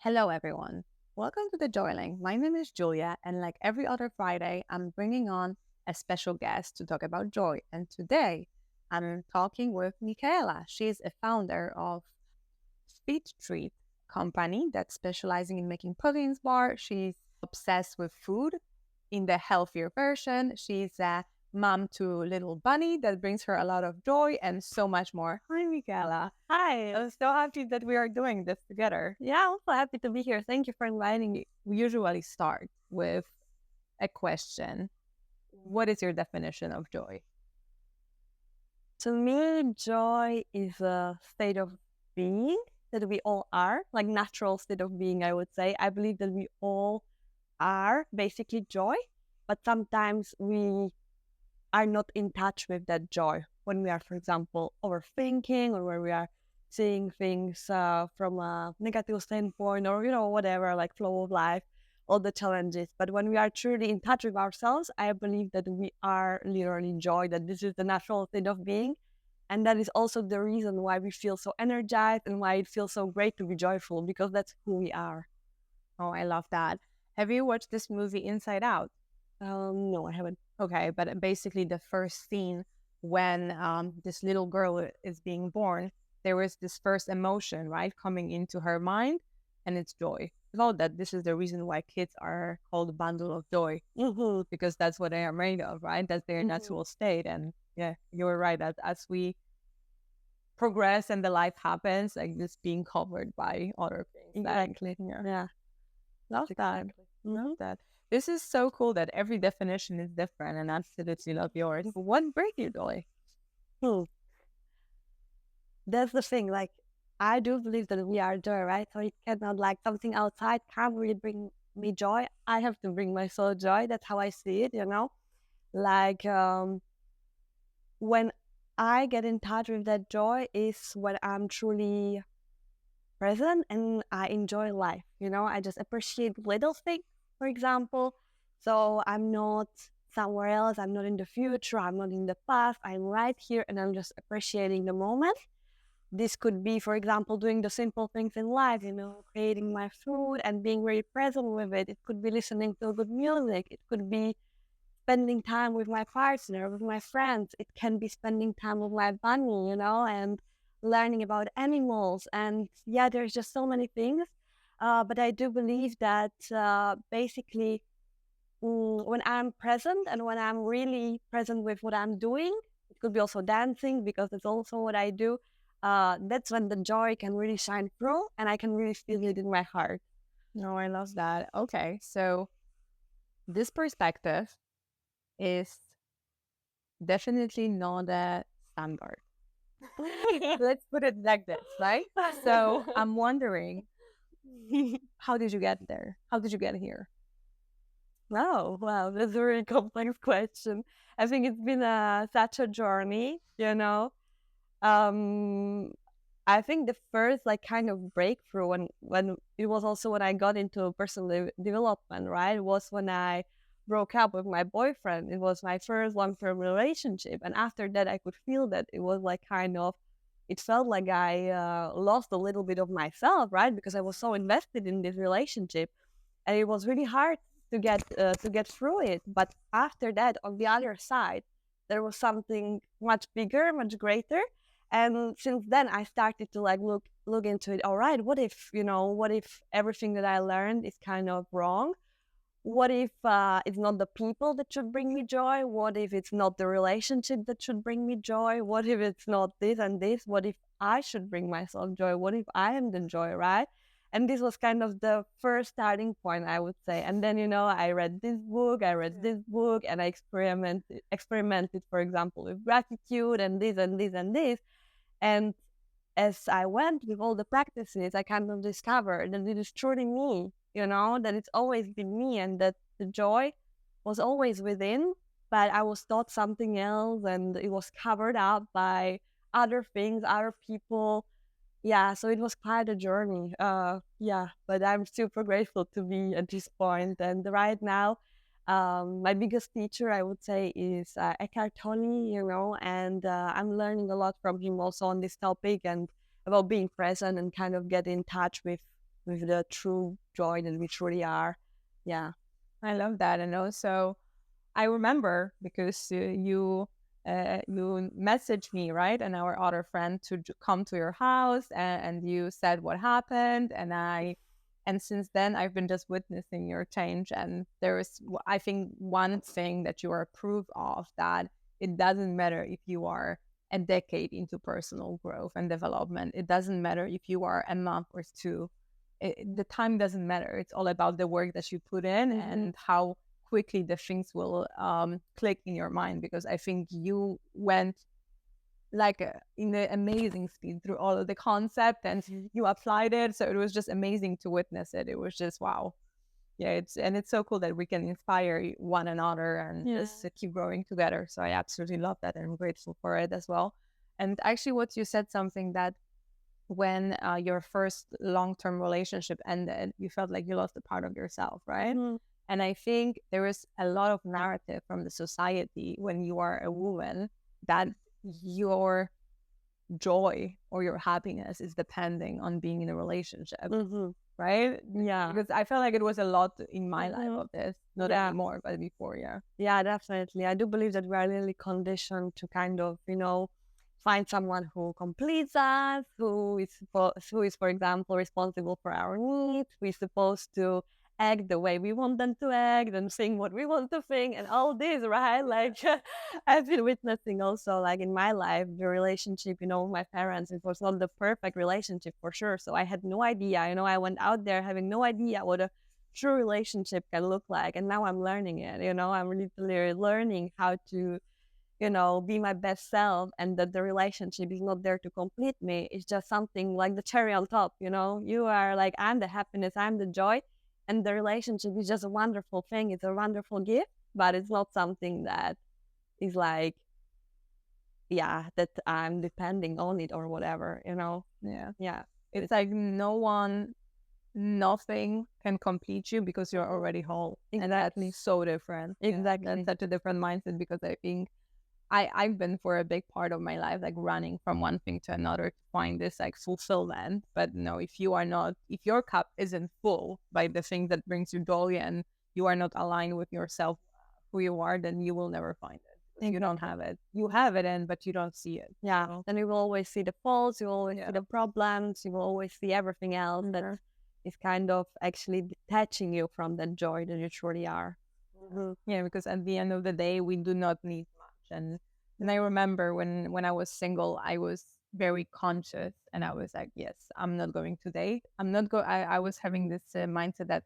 Hello, everyone. Welcome to the Joyling. My name is Julia, and like every other Friday, I'm bringing on a special guest to talk about joy. And today, I'm talking with Michaela. She's a founder of Fit Treat company that's specializing in making proteins bar. She's obsessed with food in the healthier version. She's a mom to little bunny that brings her a lot of joy and so much more. Hi, Michaela. Hi. I'm so happy that we are doing this together. Yeah, I'm so happy to be here. Thank you for inviting me. We usually start with a question. What is your definition of joy? To me, joy is a state of being that we all are, like natural state of being, I would say. I believe that we all are basically joy, but sometimes we are not in touch with that joy when we are, for example, overthinking or when we are seeing things from a negative standpoint or, whatever, like flow of life, all the challenges. But when we are truly in touch with ourselves, I believe that we are literally joy, that this is the natural state of being. And that is also the reason why we feel so energized and why it feels so great to be joyful, because that's who we are. Oh, I love that. Have you watched this movie Inside Out? No, I haven't. Okay, but basically, the first scene when this little girl is being born, there was this first emotion, right, coming into her mind, and it's joy. Well, that this is the reason why kids are called a bundle of joy, because that's what they are made of, right? That's their natural state. And yeah, you're right. That as we progress and the life happens, like this being covered by other things. Exactly. Yeah. Love that. Exactly. Love that. This is so cool that every definition is different and absolutely love yours. What brings you joy? Hmm. That's the thing. Like, I do believe that we are joy, right? So it cannot, like, something outside can't really bring me joy. I have to bring myself joy. That's how I see it. Like, when I get in touch with that joy is when I'm truly present and I enjoy life. I just appreciate little things, for example. So I'm not somewhere else. I'm not in the future. I'm not in the past. I'm right here and I'm just appreciating the moment. This could be, for example, doing the simple things in life, creating my food and being very present with it. It could be listening to good music. It could be spending time with my partner, with my friends. It can be spending time with my bunny, and learning about animals. And yeah, there's just so many things. But I do believe that basically when I'm present and when I'm really present with what I'm doing, it could be also dancing because it's also what I do. That's when the joy can really shine through and I can really feel it in my heart. No, I love that. Okay, so this perspective is definitely not a standard. Let's put it like this, right? So I'm wondering, how did you get there? How did you get here? Oh, wow, that's a really complex question. I think it's been such a journey. Um, I think the first like kind of breakthrough when it was also when I got into personal development, right? It was when I broke up with my boyfriend. It was my first long-term relationship, and after that, I could feel that it was like it felt like I lost a little bit of myself, right? Because I was so invested in this relationship, and it was really hard to get through it. But after that, on the other side, there was something much bigger, much greater. And since then, I started to like look into it. All right, what if everything that I learned is kind of wrong? What if it's not the people that should bring me joy? What if it's not the relationship that should bring me joy? What if it's not this and this? What if I should bring myself joy? What if I am the joy, right? And this was kind of the first starting point, I would say. And then, I read this book, and I experimented, for example, with gratitude and this and this and this. And as I went with all the practices, I kind of discovered that it is truly me, that it's always been me and that the joy was always within, but I was taught something else and it was covered up by other things, other people. Yeah, so it was quite a journey. Yeah, but I'm super grateful to be at this point. And right now, my biggest teacher, I would say, is Eckhart Tolle, and I'm learning a lot from him also on this topic and about being present and kind of get in touch with the true joy that we truly are. Yeah. I love that. And also, I remember because you messaged me, right, and our other friend to come to your house, and you said what happened, and since then I've been just witnessing your change. And there is, I think, one thing that you are proof of, that it doesn't matter if you are a decade into personal growth and development. It doesn't matter if you are a month or two. The time doesn't matter. It's all about the work that you put in and how quickly the things will click in your mind, because I think you went like in the amazing speed through all of the concept, and you applied it. So it was just amazing to witness it. It was just wow. Yeah, it's so cool that we can inspire one another and just keep growing together. So I absolutely love that, and I'm grateful for it as well. And actually, what you said, something that when your first long-term relationship ended, you felt like you lost a part of yourself, right? And I think there is a lot of narrative from the society when you are a woman that your joy or your happiness is depending on being in a relationship, right? Yeah. Because I felt like it was a lot in my life of this, not anymore, but before, Yeah, definitely. I do believe that we are really conditioned to kind of, find someone who completes us, who is, for example, responsible for our needs, who is supposed to act the way we want them to act and sing what we want to sing and all this, right? Like I've been witnessing also, like in my life, the relationship, with my parents, it was not the perfect relationship for sure. So I had no idea, I went out there having no idea what a true relationship can look like. And now I'm learning it, I'm really learning how to, be my best self, and that the relationship is not there to complete me. It's just something like the cherry on top, you are like, I'm the happiness, I'm the joy. And the relationship is just a wonderful thing. It's a wonderful gift, but it's not something that is like, that I'm depending on it or whatever, Yeah. It's like nothing can complete you because you're already whole. Exactly. And that's so different. Exactly. That's such a different mindset, because I think I've been for a big part of my life like running from one thing to another to find this like fulfillment. But no, if your cup isn't full by the thing that brings you joy, and you are not aligned with yourself, who you are, then you will never find it. Exactly. You don't have it. You have it but you don't see it. Yeah. So. Then you will always see the faults, you will always see the problems, you will always see everything else that is kind of actually detaching you from the joy that you truly are. Yeah, because at the end of the day, we do not need much. And I remember when I was single, I was very conscious, and I was like, yes, I'm not going to date. I was having this mindset that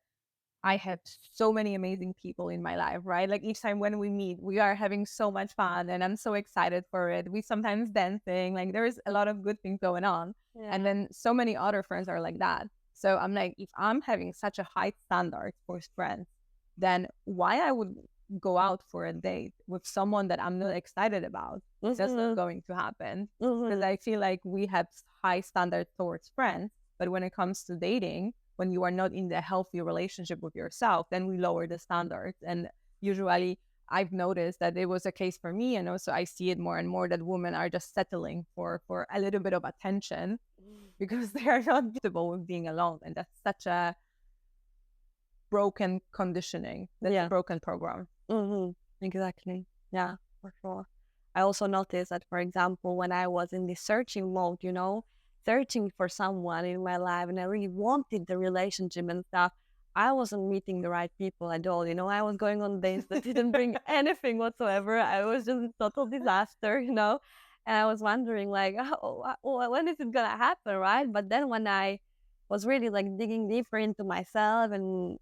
I have so many amazing people in my life, right? Like each time when we meet, we are having so much fun, and I'm so excited for it. We sometimes dancing, like there's a lot of good things going on. And then so many other friends are like that. So I'm like, if I'm having such a high standard for friends, then why I would go out for a date with someone that I'm not excited about? That's not going to happen. Because I feel like we have high standards towards friends, but when it comes to dating, when you are not in the healthy relationship with yourself, then we lower the standards. And usually I've noticed that it was a case for me, and also I see it more and more, that women are just settling for a little bit of attention because they are not comfortable with being alone. And that's such a broken conditioning. That's a broken program. Exactly. Yeah, for sure. I also noticed that, for example, when I was in the searching mode, searching for someone in my life, and I really wanted the relationship and stuff, I wasn't meeting the right people at all. I was going on dates that didn't bring anything whatsoever. I was just a total disaster, and I was wondering, like, when is it gonna happen, right? But then when I was really like digging deeper into myself and,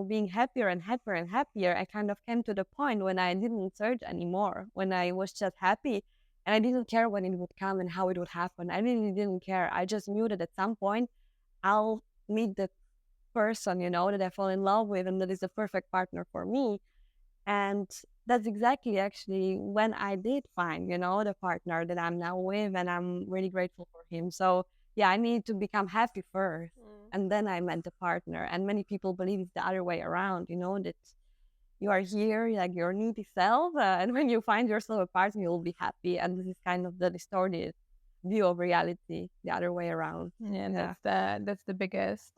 being happier and happier and happier, I kind of came to the point when I didn't search anymore, when I was just happy, and I didn't care when it would come and how it would happen. I really didn't care. I just knew that at some point I'll meet the person, that I fall in love with, and that is the perfect partner for me. And that's exactly actually when I did find, the partner that I'm now with, and I'm really grateful for him. So yeah, I need to become happy first, and then I met the partner. And many people believe it's the other way around, that you are here, like your needy self, and when you find yourself a partner, you'll be happy. And this is kind of the distorted view of reality the other way around. Yeah, that's the biggest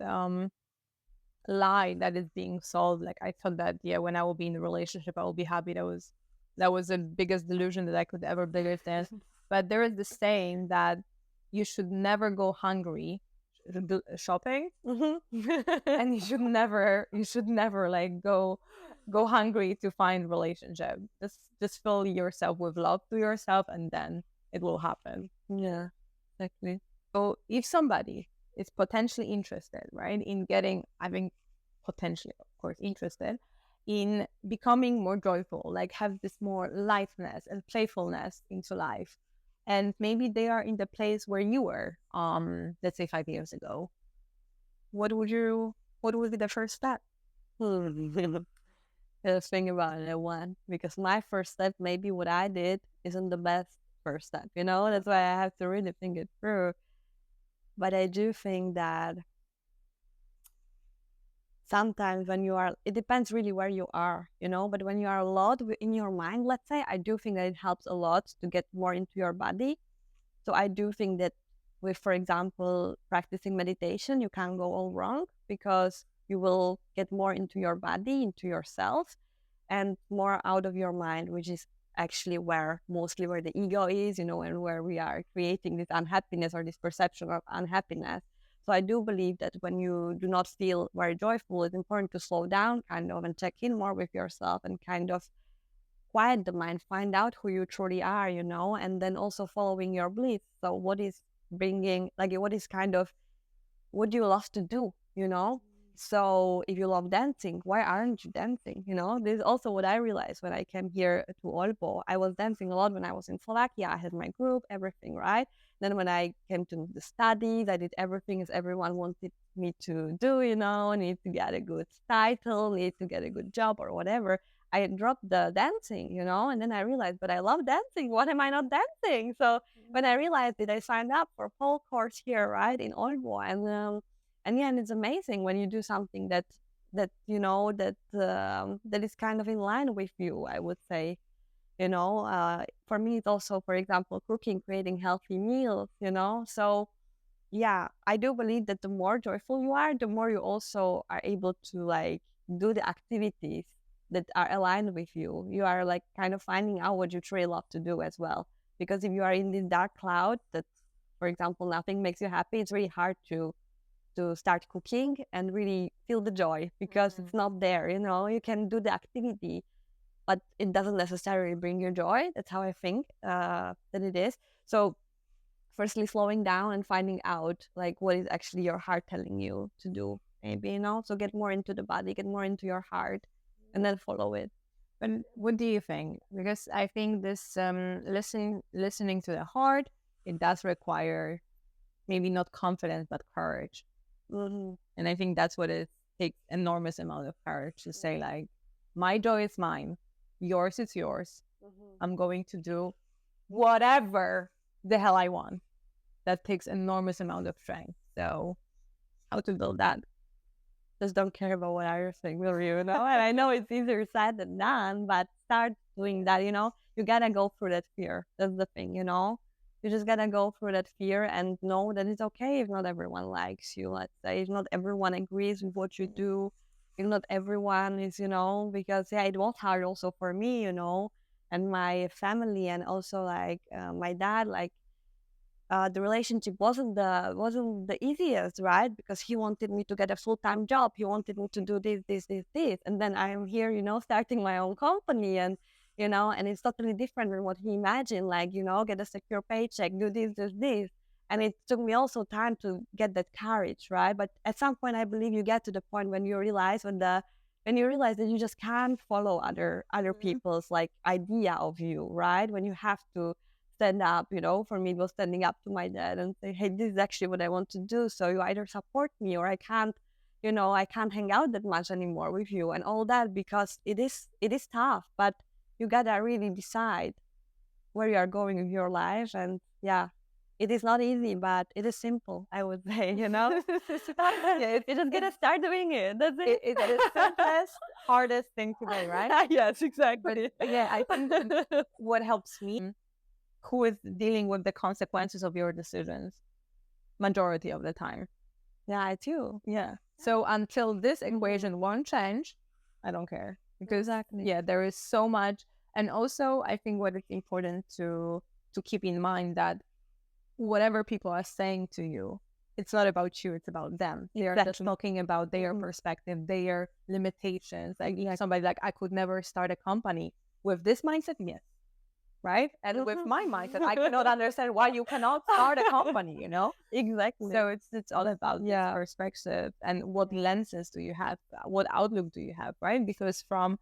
lie that is being sold. Like I thought that when I will be in a relationship, I will be happy. That was the biggest delusion that I could ever believe in. But there is the saying that you should never go hungry shopping, and you should never like go hungry to find relationship. Just fill yourself with love to yourself, and then it will happen. Yeah, exactly. So if somebody is potentially interested, right, in getting, I think potentially, of course, interested in becoming more joyful, like have this more lightness and playfulness into life, and maybe they are in the place where you were, let's say 5 years ago, what would be the first step? Let's think about it one, because my first step, maybe what I did, isn't the best first step. That's why I have to really think it through. But I do think that sometimes it depends really where you are, but when you are a lot in your mind, let's say, I do think that it helps a lot to get more into your body. So I do think that with, for example, practicing meditation, you can't go all wrong, because you will get more into your body, into yourself, and more out of your mind, which is actually mostly where the ego is, and where we are creating this unhappiness or this perception of unhappiness. So I do believe that when you do not feel very joyful, it's important to slow down, kind of, and check in more with yourself, and kind of quiet the mind, find out who you truly are, and then also following your beliefs. So what is bringing, like, what do you love to do, So if you love dancing, why aren't you dancing? This is also what I realized when I came here to Olbo. I was dancing a lot when I was in Slovakia. I had my group, everything, right? Then when I came to the studies, I did everything as everyone wanted me to do, need to get a good title, need to get a good job or whatever. I dropped the dancing, and then I realized, but I love dancing. What am I not dancing? So when I realized it, I signed up for a pole course here, right, in Olbo. And it's amazing when you do something that is kind of in line with you, I would say. For me, it's also, for example, cooking, creating healthy meals, So yeah, I do believe that the more joyful you are, the more you also are able to like do the activities that are aligned with you. You are like kind of finding out what you truly love to do as well. Because if you are in this dark cloud that, for example, nothing makes you happy, it's really hard to start cooking and really feel the joy, because it's not there. You can do the activity, but it doesn't necessarily bring you joy. That's how I think that it is. So firstly, slowing down and finding out like what is actually your heart telling you to do, maybe, so get more into the body, get more into your heart, and then follow it. But what do you think? Because I think this listening to the heart, it does require maybe not confidence but courage. And I think that's what it takes, enormous amount of courage to say, like, my joy is mine, yours is yours. I'm going to do whatever the hell I want. That takes enormous amount of strength. So how to build that? Just don't care about what others think, will you? And I know it's easier said than done, but start doing that. You gotta go through that fear. That's the thing. You just gotta go through that fear and know that it's okay if not everyone likes you. Let's say if not everyone agrees with what you do, if not everyone is, because it was hard also for me, and my family, and also like my dad, like. The relationship wasn't the easiest, right? Because he wanted me to get a full-time job. He wanted me to do this, and then I am here, starting my own company, and and it's totally different than what he imagined. Like, get a secure paycheck, do this, and it took me also time to get that courage, right? But at some point, I believe you get to the point when you realize that you just can't follow other people's like idea of you, right? When you have to stand up, for me it was standing up to my dad and say, hey, this is actually what I want to do, so you either support me or I can't hang out that much anymore with you and all that, because it is tough, but you gotta really decide where you are going with your life. And it is not easy, but it is simple, I would say. You just gotta start doing it. That's it. It's the simplest, hardest thing to do, right? Yes, exactly. But I think what helps me who is dealing with the consequences of your decisions majority of the time. Yeah, I too. Yeah. So until this equation won't change, I don't care. Because Exactly. yeah, there is so much. And also I think what is important to keep in mind that whatever people are saying to you, it's not about you, it's about them. They're just talking about their perspective, their limitations. Like somebody like, I could never start a company with this mindset, yes. Right? And with my mindset, I cannot understand why you cannot start a company, you know? Exactly. So it's all about this perspective and what lenses do you have, what outlook do you have, right? Because it's from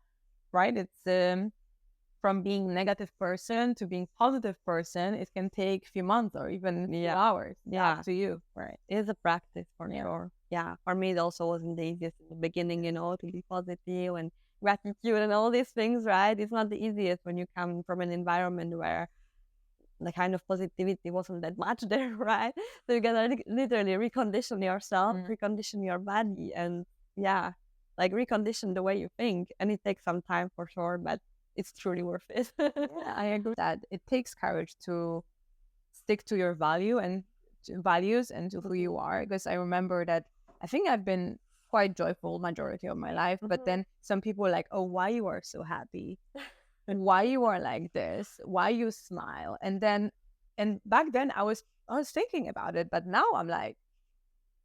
being negative person to being positive person, it can take a few months or even few hours. Yeah, up to you. Right. It's a practice for sure. Yeah. For me, it also wasn't the easiest in the beginning, you know, to be positive and gratitude and all these things, right? It's not the easiest when you come from an environment where the kind of positivity wasn't that much there, right? So you gotta literally recondition yourself, recondition your body, and like recondition the way you think. And it takes some time for sure, but it's truly worth it. I agree that it takes courage to stick to your values and to who you are. Because I remember that I think I've been quite joyful majority of my life, but then some people are like, oh, why you are so happy? And why you are like this? Why you smile? And back then I was thinking about it, but now I'm like,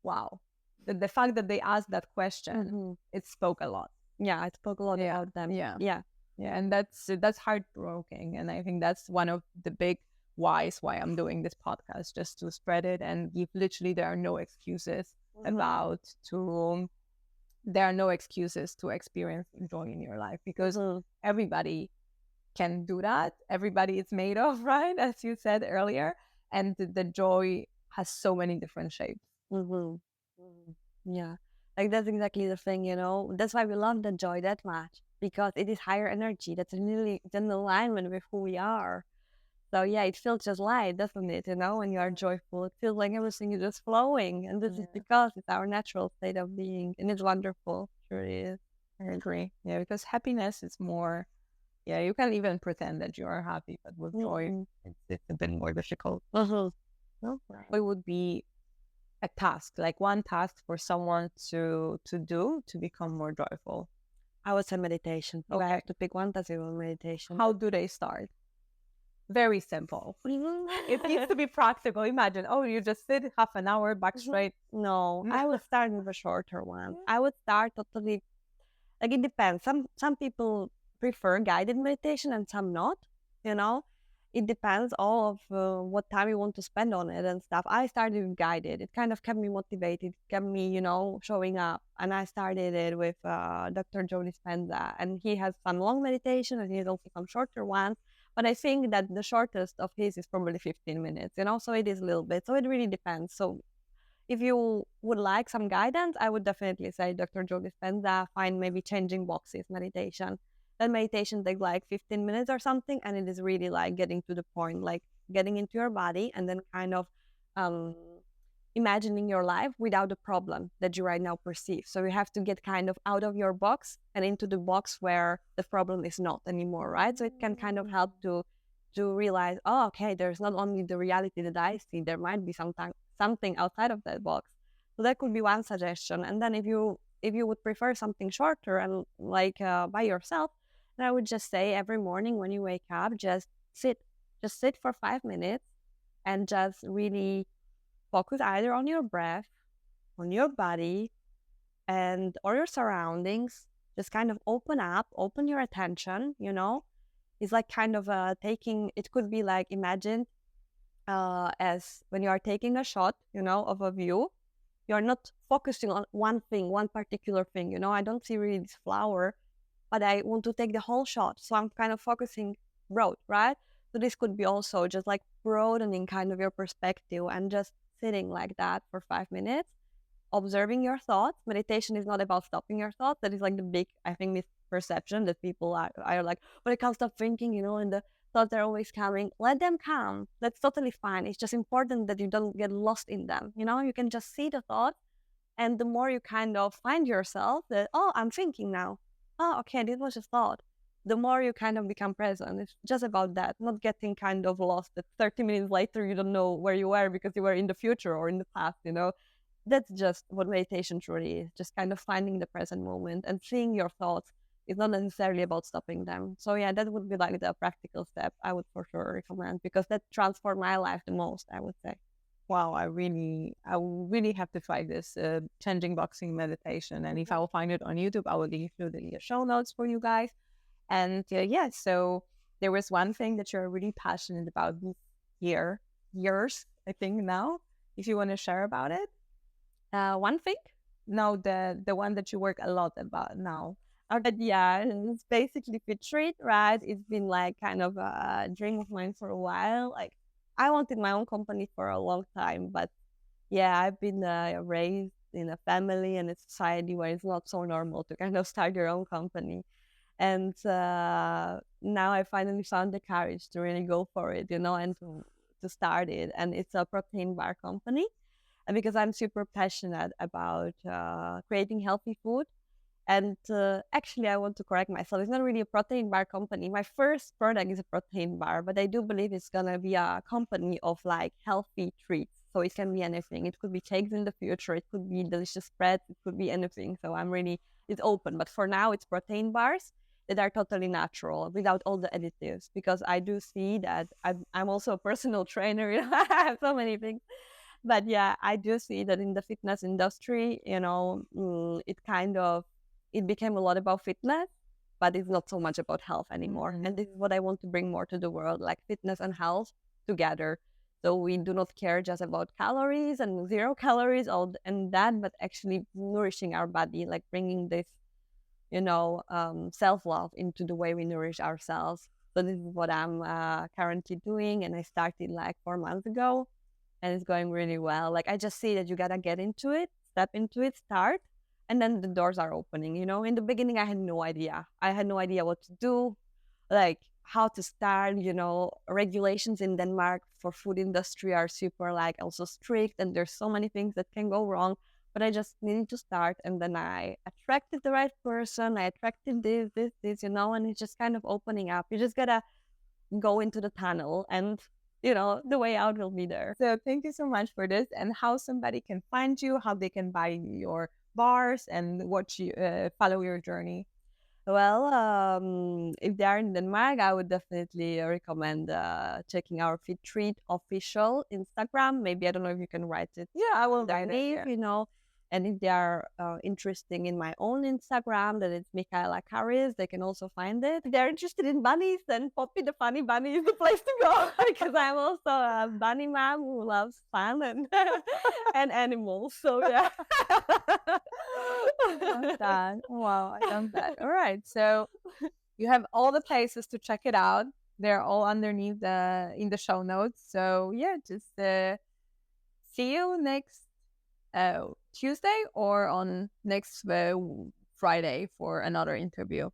wow, the fact that they asked that question, it spoke a lot. Yeah, it spoke a lot about them. Yeah, and that's heartbreaking, and I think that's one of the big whys why I'm doing this podcast, just to spread it and give. Literally, there are no excuses there are no excuses to experience joy in your life, because everybody can do that. Everybody is made of, right, as you said earlier, and the joy has so many different shapes. Yeah, like that's exactly the thing, you know. That's why we love the joy that much, because it is higher energy. That's really in alignment with who we are. So yeah, it feels just light, doesn't it? You know, when you are joyful, it feels like everything is just flowing, and this is because it's our natural state of being, and it's wonderful. Sure is. I agree. Yeah, because happiness is more. Yeah, you can even pretend that you are happy, but with joy, it's a bit more difficult. No? It would be a task, like one task for someone to do to become more joyful. I would say meditation. If I have to pick one, that's even meditation. How do they start? Very simple. It needs to be practical. Imagine, you just sit half an hour back straight. No, I would start with a shorter one. I would start totally, like it depends. Some people prefer guided meditation and some not, you know. It depends all of what time you want to spend on it and stuff. I started with guided. It kind of kept me motivated, kept me, you know, showing up. And I started it with Dr. Joe Dispenza, and he has some long meditation and he has also some shorter ones. But I think that the shortest of his is probably 15 minutes, you know, so it is a little bit. So it really depends. So if you would like some guidance, I would definitely say Dr. Joe Dispenza, find maybe changing boxes meditation. That meditation takes like 15 minutes or something, and it is really like getting to the point, like getting into your body and then kind of imagining your life without the problem that you right now perceive. So you have to get kind of out of your box and into the box where the problem is not anymore, right? So it can kind of help to realize, oh, okay, there's not only the reality that I see, there might be something outside of that box. So that could be one suggestion. And then if you would prefer something shorter and like by yourself, then I would just say every morning when you wake up, just sit for 5 minutes and just really focus either on your breath, on your body, and or your surroundings. Just kind of open your attention, you know. It's like kind of taking, it could be like imagine as when you are taking a shot, you know, of a view. You're not focusing on one thing, one particular thing, you know. I don't see really this flower, but I want to take the whole shot. So I'm kind of focusing broad, right? So this could be also just like broadening kind of your perspective and just sitting like that for 5 minutes, observing your thoughts. Meditation is not about stopping your thoughts. That is like the big, I think, misperception that people are like, but I can't stop thinking, you know, and the thoughts are always coming. Let them come. That's totally fine. It's just important that you don't get lost in them. You know, you can just see the thoughts, and the more you kind of find yourself that, oh, I'm thinking now. Oh, okay, this was just thought. the more you kind of become present. It's just about that, not getting kind of lost that 30 minutes later you don't know where you were because you were in the future or in the past, you know. That's just what meditation truly is, just kind of finding the present moment and seeing your thoughts. It's not necessarily about stopping them. So yeah, that would be like the practical step I would for sure recommend, because that transformed my life the most, I would say. Wow, I really have to try this changing boxing meditation. And if I will find it on YouTube, I will include it in the show notes for you guys. And yeah, so there was one thing that you're really passionate about this years, I think now, if you want to share about it. One thing? No, the one that you work a lot about now. But yeah, it's basically Fit Treat, right? It's been like kind of a dream of mine for a while. Like I wanted my own company for a long time, but yeah, I've been raised in a family and a society where it's not so normal to kind of start your own company. And now I finally found the courage to really go for it, you know, and to start it. And it's a protein bar company. And because I'm super passionate about creating healthy food. And actually, I want to correct myself. It's not really a protein bar company. My first product is a protein bar, but I do believe it's going to be a company of like healthy treats. So it can be anything. It could be cakes in the future. It could be delicious spreads. It could be anything. So it's open. But for now, it's protein bars that are totally natural without all the additives, because I do see that I'm also a personal trainer. You know, I have so many things. But yeah, I do see that in the fitness industry, you know, it became a lot about fitness, but it's not so much about health anymore. Mm-hmm. And this is what I want to bring more to the world, like fitness and health together. So we do not care just about calories and 0 calories and that, but actually nourishing our body, like bringing this, you know, self-love into the way we nourish ourselves. So this is what I'm currently doing. And I started like 4 months ago, and it's going really well. Like I just see that you gotta get into it, step into it, start, and then the doors are opening. You know, in the beginning, I had no idea. I had no idea what to do, like how to start. You know, regulations in Denmark for food industry are super like also strict, and there's so many things that can go wrong. But I just needed to start, and then I attracted the right person. I attracted this, you know, and it's just kind of opening up. You just gotta go into the tunnel, and you know, the way out will be there. So thank you so much for this, and how somebody can find you, how they can buy your bars and watch you follow your journey. Well, if they are in Denmark, I would definitely recommend checking our Fit Treat official Instagram. Maybe I don't know if you can write it. Yeah, I will write it. Yeah. You know. And if they are interested in my own Instagram, that it's Michaela Carys, they can also find it. If they're interested in bunnies, then Poppy the Funny Bunny is the place to go, because I'm also a bunny mom who loves fun and and animals. So yeah. I love that. Wow, I love that. All right. So you have all the places to check it out. They're all underneath in the show notes. So yeah, just see you next Tuesday or on next Friday for another interview.